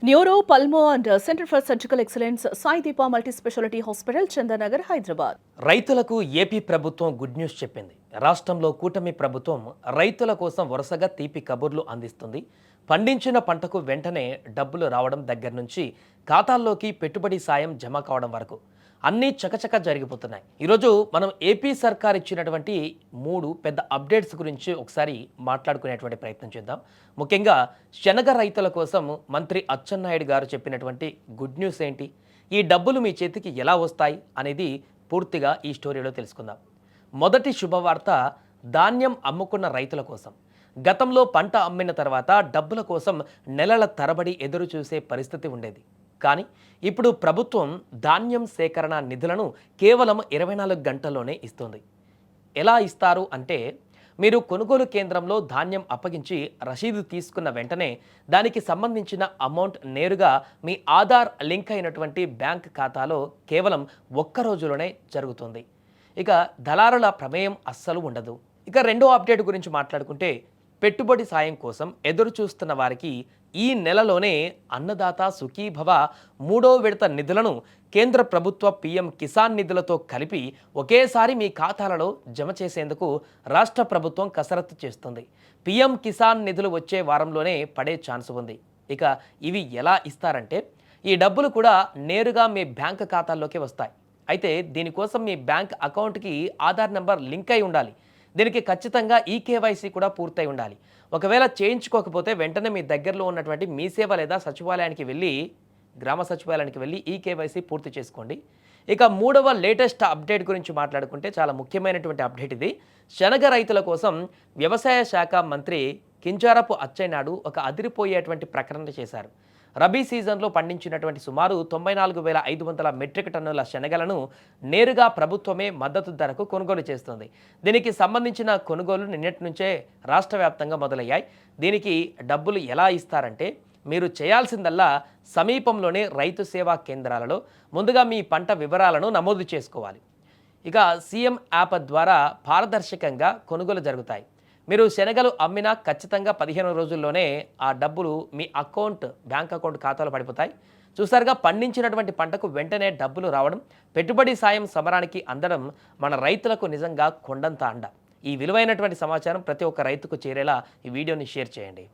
Neuro, pulmo and centre for surgical excellence Sai Deepa multi specialty hospital, Chandanagar, Hyderabad. రైతులకు AP ప్రభుత్వం good news చెప్పింది. రాష్ట్రంలో కూటమి ప్రభుత్వం రైతుల కోసం వరుసగా తీపి కబుర్లు అందిస్తుంది. పండించిన పంటకు వెంటనే డబ్బులు రావడం దగ్గర నుంచి ఖాతాల్లోకి పెట్టుబడి సాయం జమ కావడం వరకు అన్నీ చకచక జరిగిపోతున్నాయి. ఈరోజు మనం ఏపీ సర్కార్ ఇచ్చినటువంటి 3 పెద్ద అప్డేట్స్ గురించి ఒకసారి మాట్లాడుకునేటువంటి ప్రయత్నం చేద్దాం. ముఖ్యంగా శనగ రైతుల కోసం మంత్రి అచ్చెన్నాయుడు గారు చెప్పినటువంటి గుడ్ న్యూస్ ఏంటి, ఈ డబ్బులు మీ చేతికి ఎలా వస్తాయి అనేది పూర్తిగా ఈ స్టోరీలో తెలుసుకుందాం. మొదటి శుభవార్త ధాన్యం అమ్ముకున్న రైతుల కోసం. గతంలో పంట అమ్మిన తర్వాత డబ్బుల కోసం నెలల తరబడి ఎదురు చూసే పరిస్థితి ఉండేది. కానీ ఇప్పుడు ప్రభుత్వం ధాన్యం సేకరణ నిధులను కేవలం 24 గంటల్లోనే ఇస్తుంది. ఎలా ఇస్తారు అంటే, మీరు కొనుగోలు కేంద్రంలో ధాన్యం అప్పగించి రసీదు తీసుకున్న వెంటనే దానికి సంబంధించిన అమౌంట్ నేరుగా మీ ఆధార్ లింక్ అయినటువంటి బ్యాంక్ ఖాతాలో కేవలం ఒక్క రోజులోనే జరుగుతుంది. ఇక దళారుల ప్రమేయం అస్సలు ఉండదు. ఇక రెండో అప్డేట్ గురించి మాట్లాడుకుంటే, పెట్టుబడి సాయం కోసం ఎదురు చూస్తున్న వారికి ఈ నెలలోనే అన్నదాత సుఖీభవ 3వ విడత నిధులను కేంద్ర ప్రభుత్వ పీఎం కిసాన్ నిధులతో కలిపి ఒకేసారి మీ ఖాతాలలో జమ చేసేందుకు రాష్ట్ర ప్రభుత్వం కసరత్తు చేస్తుంది. పీఎం కిసాన్ నిధులు వచ్చే వారంలోనే పడే ఛాన్స్ ఉంది. ఇక ఇవి ఎలా ఇస్తారంటే, ఈ డబ్బులు కూడా నేరుగా మీ బ్యాంక్ ఖాతాల్లోకి వస్తాయి. అయితే దీనికోసం మీ బ్యాంక్ అకౌంట్కి ఆధార్ నెంబర్ లింక్ అయి ఉండాలి. దీనికి ఖచ్చితంగా ఈకేవైసీ కూడా పూర్తయి ఉండాలి. ఒకవేళ చేయించుకోకపోతే వెంటనే మీ దగ్గరలో ఉన్నటువంటి మీ సేవ లేదా సచివాలయానికి వెళ్ళి, గ్రామ సచివాలయానికి వెళ్ళి ఈకేవైసీ పూర్తి చేసుకోండి. ఇక 3వ లేటెస్ట్ అప్డేట్ గురించి మాట్లాడుకుంటే చాలా ముఖ్యమైనటువంటి అప్డేట్ ఇది. శనగ రైతుల కోసం వ్యవసాయ శాఖ మంత్రి కింజారపు అచ్చెన్నాయుడు ఒక అదిరిపోయేటువంటి ప్రకటన చేశారు. రబీ సీజన్లో పండించినటువంటి సుమారు 94,500 మెట్రిక్ టన్నుల శనగలను నేరుగా ప్రభుత్వమే మద్దతు ధరకు కొనుగోలు చేస్తుంది. దీనికి సంబంధించిన కొనుగోలు నిన్నటి నుంచే రాష్ట్ర వ్యాప్తంగా మొదలయ్యాయి. దీనికి డబ్బులు ఎలా ఇస్తారంటే, మీరు చేయాల్సిందల్లా సమీపంలోనే రైతు సేవా కేంద్రాలలో ముందుగా మీ పంట వివరాలను నమోదు చేసుకోవాలి. ఇక సీఎం యాప్ ద్వారా పారదర్శకంగా కొనుగోలు జరుగుతాయి. మీరు శనగలు అమ్మినా ఖచ్చితంగా 15 రోజుల్లోనే ఆ డబ్బులు మీ బ్యాంక్ అకౌంట్ ఖాతాలో పడిపోతాయి. చూసారుగా, పండించినటువంటి పంటకు వెంటనే డబ్బులు రావడం, పెట్టుబడి సాయం సమరానికి అందడం మన రైతులకు నిజంగా కొండంత అండ. ఈ విలువైనటువంటి సమాచారం ప్రతి ఒక్క రైతుకు చేరేలా ఈ వీడియోని షేర్ చేయండి.